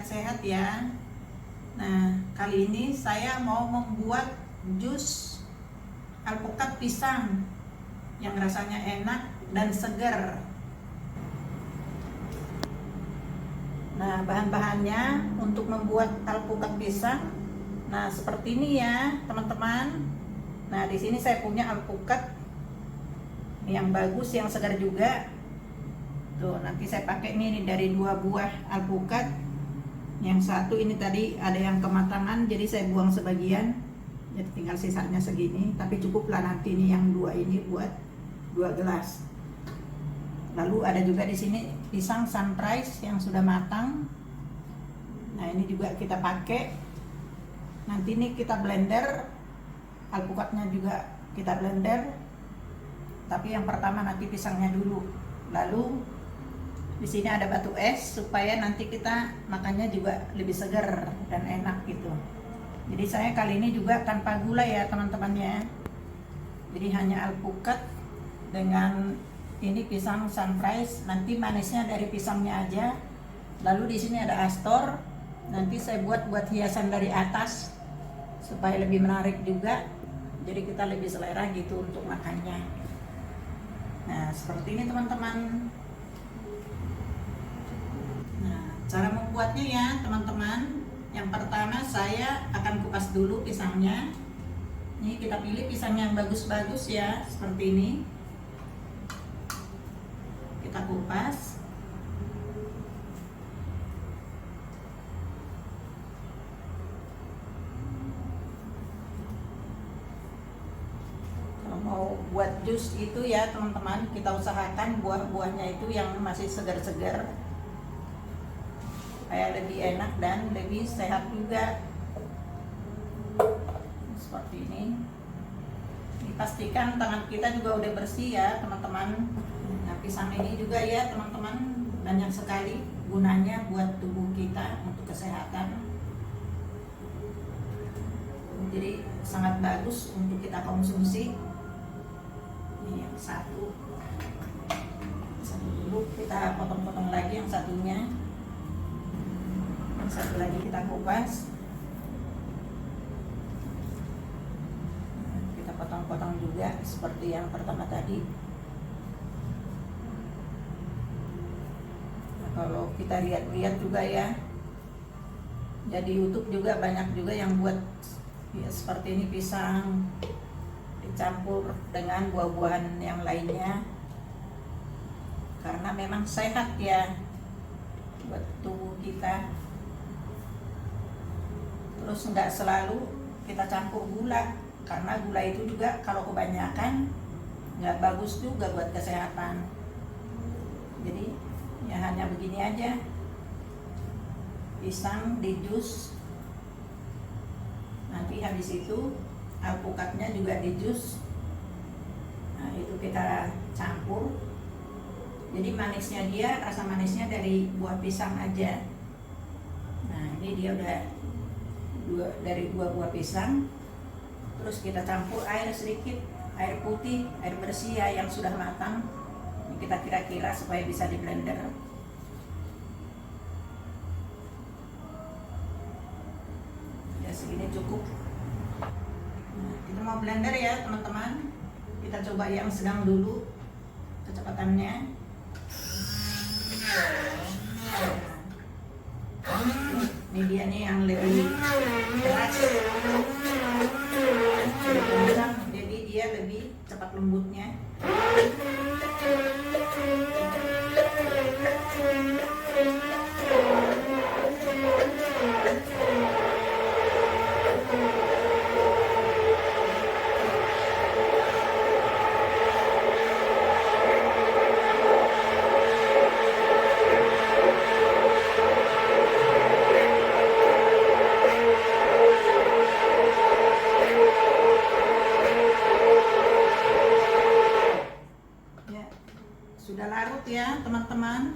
sehat-sehat ya. Nah, kali ini saya mau membuat jus alpukat pisang yang rasanya enak dan segar. Nah, bahan-bahannya untuk membuat alpukat pisang. Nah, seperti ini ya, teman-teman. Nah, di sini saya punya alpukat yang bagus, yang segar juga. Tuh, nanti saya pakai ini dari 2 buah alpukat. Yang satu ini tadi ada yang kematangan, jadi saya buang sebagian. Jadi tinggal sisanya segini, tapi cukuplah nanti ini yang 2 ini buat 2 gelas. Lalu ada juga di sini pisang sunrise yang sudah matang. Nah, ini juga kita pakai. Nanti ini kita blender, alpukatnya juga kita blender. Tapi yang pertama nanti pisangnya dulu. Lalu di sini ada batu es supaya nanti kita makannya juga lebih segar dan enak gitu. Jadi saya kali ini juga tanpa gula ya teman-teman ya. Jadi hanya alpukat dengan ini pisang sunrise. Nanti manisnya dari pisangnya aja. Lalu di sini ada astor. Nanti saya buat hiasan dari atas supaya lebih menarik juga. Jadi kita lebih selera gitu untuk makannya. Nah, seperti ini teman-teman. Cara membuatnya ya teman-teman. Yang pertama saya akan kupas dulu pisangnya. Ini kita pilih pisang yang bagus-bagus ya, seperti ini. Kita kupas. Kalau mau buat jus itu ya teman-teman, kita usahakan buah-buahnya itu yang masih segar-segar, supaya lebih enak dan lebih sehat juga. Seperti ini. Dipastikan tangan kita juga udah bersih ya teman-teman. Nah, pisang ini juga ya teman-teman, banyak sekali gunanya buat tubuh kita untuk kesehatan. Jadi sangat bagus untuk kita konsumsi. Ini yang satu dulu, kita potong-potong lagi yang satunya. Satu lagi kita kupas. Kita potong-potong juga seperti yang pertama tadi. Nah, kalau kita lihat-lihat juga ya, jadi YouTube juga banyak juga yang buat ya seperti ini, pisang dicampur dengan buah-buahan yang lainnya, karena memang sehat ya buat tubuh kita. Terus nggak selalu kita campur gula, karena gula itu juga kalau kebanyakan nggak bagus juga buat kesehatan. Jadi ya hanya begini aja, pisang di jus. Nanti habis itu alpukatnya juga di jus. Nah, itu kita campur. Jadi manisnya dia, rasa manisnya dari buah pisang aja. Nah, ini dia udah dari 2 buah pisang. Terus kita campur air sedikit, air putih, air bersih ya yang sudah matang. Ini kita kira-kira supaya bisa di blender. Ya segini cukup. Nah, kita mau blender ya teman-teman. Kita coba yang sedang dulu kecepatannya. Ini dia nih yang lebih keras, jadi dia lebih cepat lembutnya. Sudah larut ya teman-teman.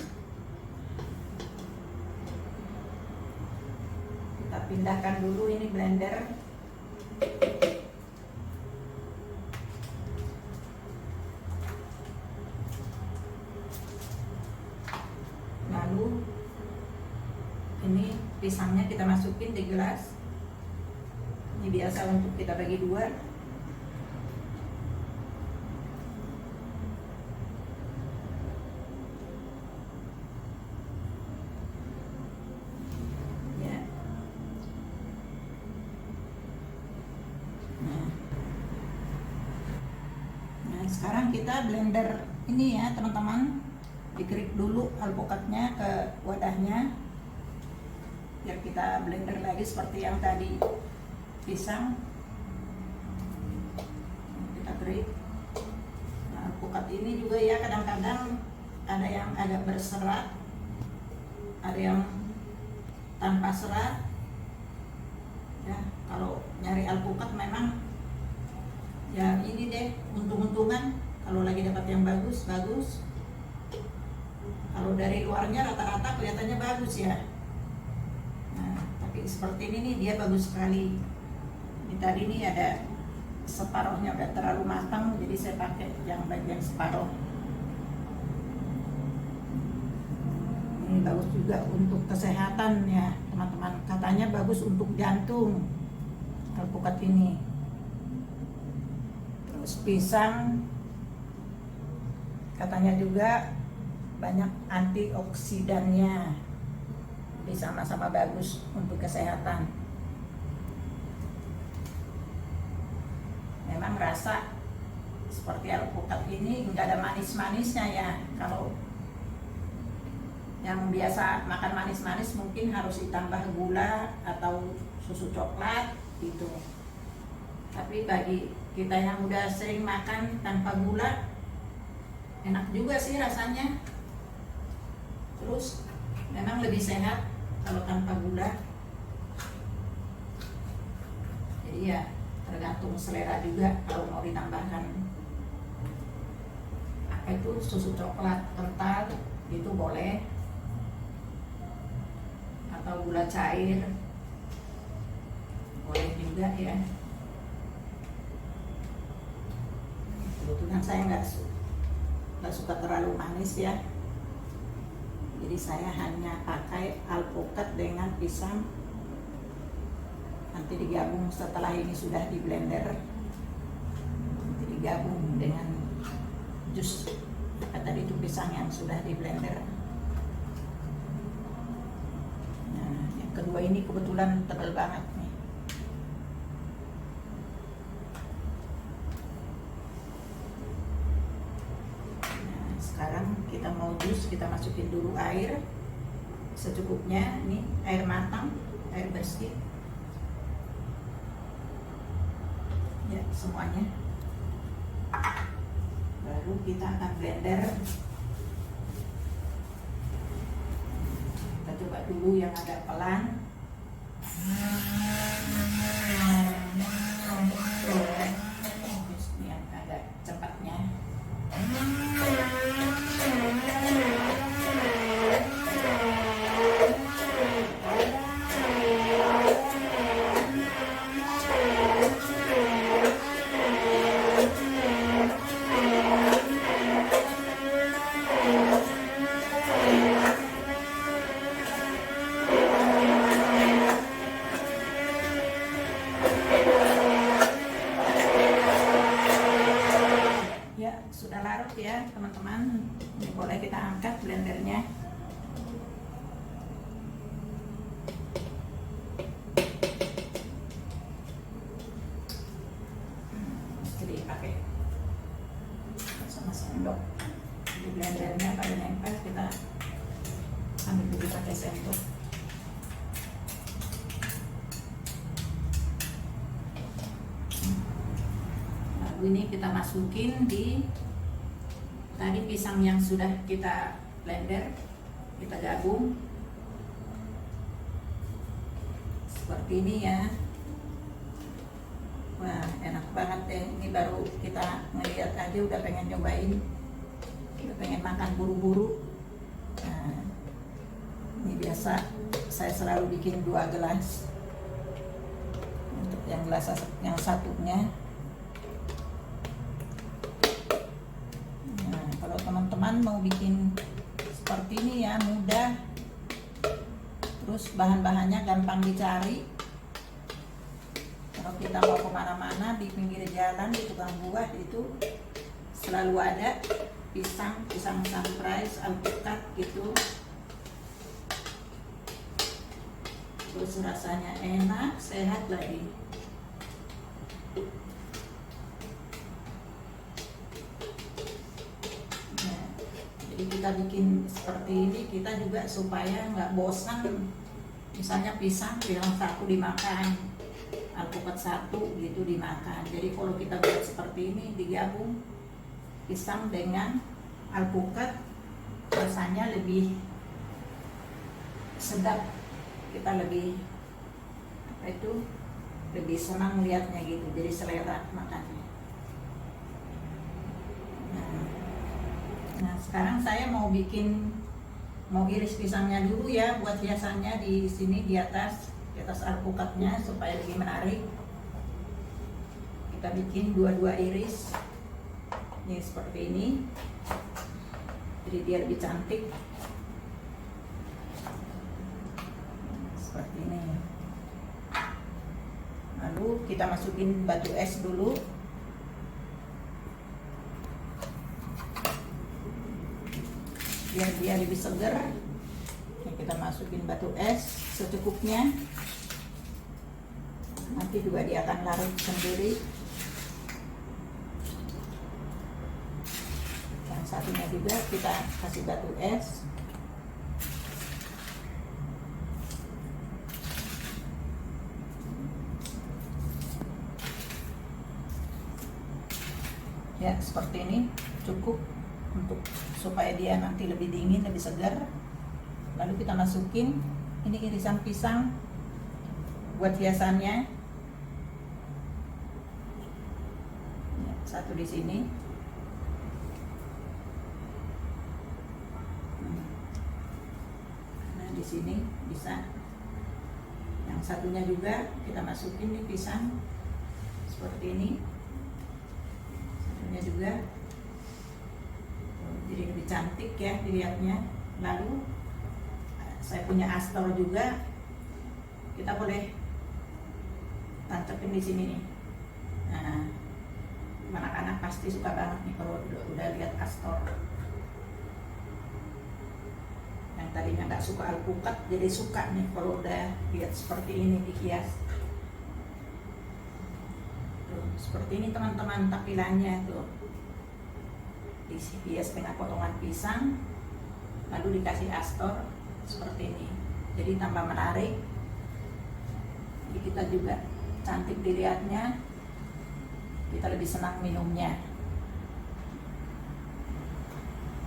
Kita pindahkan dulu ini blender. Lalu ini pisangnya kita masukin di gelas. Ini biasa untuk kita bagi dua. Ya. Nah, sekarang kita blender ini ya teman-teman. Dikerik dulu alpukatnya ke wadahnya biar kita blender lagi seperti yang tadi pisang. Kita kerik. Nah, alpukat ini juga ya kadang-kadang ada yang agak berserat, ada yang tanpa serat ya. Kalau nyari alpukat memang ya ini deh, untung-untungan kalau lagi dapat yang bagus. Kalau dari luarnya rata-rata kelihatannya bagus ya. Nah, tapi seperti ini nih dia bagus sekali. Ini tadi nih ada separuhnya udah terlalu matang, jadi saya pakai yang bagian separuh. Ini bagus juga untuk kesehatan ya teman-teman. Katanya bagus untuk jantung alpukat ini. Terus pisang katanya juga banyak antioksidannya, jadi sama-sama bagus untuk kesehatan. Memang rasa seperti alpukat ini nggak ada manis-manisnya ya. Kalau yang biasa makan manis-manis mungkin harus ditambah gula atau susu coklat gitu. Tapi bagi kita yang udah sering makan tanpa gula, enak juga sih rasanya. Terus memang lebih sehat kalau tanpa gula. Jadi ya tergantung selera juga kalau mau ditambahkan apa itu susu coklat kental itu boleh, atau gula cair boleh juga ya. Kebetulan saya nggak suka terlalu manis ya. Jadi saya hanya pakai alpukat dengan pisang. Nanti digabung setelah ini sudah di blender. Nanti digabung dengan jus tadi itu pisang yang sudah di blender. Nah, yang kedua ini kebetulan tebal banget nih. Sekarang kita mau jus, kita masukin dulu air secukupnya. Ini air matang, air bersih ya semuanya. Baru kita akan blender. Kita coba dulu yang agak pelan. Terus yang agak cepatnya. Sudah larut ya teman-teman. Ini boleh kita angkat blendernya. Jadi pakai sama sendok di blendernya pada nempel, kita ambil dulu pakai sendok. Lalu ini kita masukin di tadi pisang yang sudah kita blender, kita gabung seperti ini ya. Wah, enak banget deh. Ini baru kita ngeliat aja udah pengen nyobain, udah pengen makan buru-buru. Nah, ini biasa saya selalu bikin 2 gelas. Untuk yang gelas yang satunya. Teman-teman mau bikin seperti ini ya mudah, terus terus bahan-bahannya gampang dicari. Kalau kita mau kemana-mana di pinggir jalan, di tukang buah itu selalu ada pisang sunrise, alpukat gitu. Terus rasanya enak, sehat lagi. Nah, jadi kita bikin seperti ini, kita juga supaya nggak bosan. Misalnya pisang satu dimakan, alpukat satu gitu dimakan. Jadi kalau kita buat seperti ini, digabung pisang dengan alpukat, rasanya lebih sedap, kita lebih lebih senang lihatnya gitu, jadi selera makannya. Nah sekarang saya mau iris pisangnya dulu ya, buat hiasannya di sini di atas alpukatnya supaya lebih menarik. Kita bikin dua iris ini seperti ini, jadi dia lebih cantik seperti ini. Lalu kita masukin batu es dulu. Biar dia lebih seger, kita masukin batu es secukupnya. Nanti juga dia akan larut sendiri. Yang satunya juga kita kasih batu es. Ya seperti ini cukup untuk supaya dia nanti lebih dingin, lebih segar. Lalu kita masukin ini irisan pisang buat hiasannya. Ya, satu di sini. Nah di sini bisa. Yang satunya juga kita masukin nih pisang seperti ini. Satunya juga. Jadi lebih cantik ya dilihatnya. Lalu saya punya astor juga, kita boleh tancapin di sini nih. Nah, anak-anak pasti suka banget nih kalau udah lihat astor. Yang tadinya nggak suka alpukat jadi suka nih kalau udah lihat seperti ini dihias. Tuh, seperti ini teman-teman tampilannya tuh. Dihias dengan potongan pisang, lalu dikasih astor seperti ini, jadi tambah menarik. Jadi kita juga cantik dilihatnya, kita lebih senang minumnya.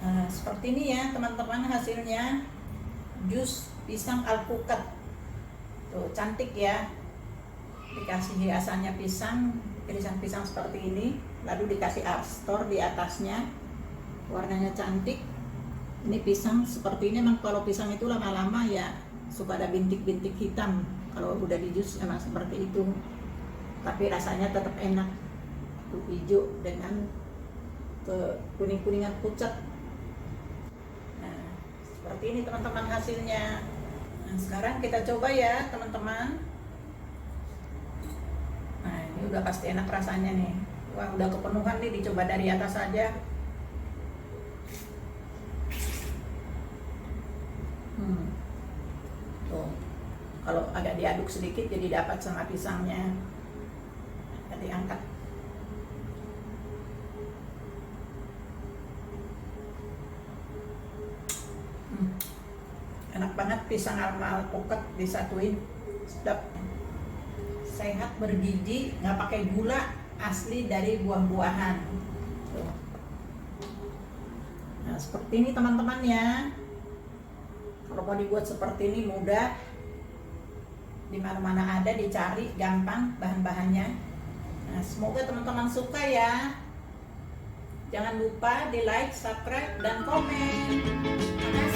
Nah, seperti ini ya teman-teman hasilnya, jus pisang alpukat. Tuh cantik ya, dikasih hiasannya pisang, irisan pisang seperti ini, lalu dikasih astor di atasnya. Warnanya cantik. Ini pisang seperti ini, memang kalau pisang itu lama-lama ya suka ada bintik-bintik hitam. Kalau udah di jus emang seperti itu. Tapi rasanya tetap enak. Tuh hijau dengan kuning-kuningan pucat. Nah, seperti ini teman-teman hasilnya. Nah, sekarang kita coba ya teman-teman. Nah, ini udah pasti enak rasanya nih. Wah, udah kepenuhan nih, dicoba dari atas saja. Tuh, kalau agak diaduk sedikit jadi dapat sama pisangnya. Jadi angkat. Enak banget pisang alpukat disatuin, sedap, sehat, bergizi, nggak pakai gula, asli dari buah-buahan. Tuh. Nah seperti ini teman-teman ya. Kalau mau dibuat seperti ini mudah, di mana-mana ada, dicari gampang bahan-bahannya. Nah, semoga teman-teman suka ya. Jangan lupa di like, subscribe, dan komen. Terima kasih.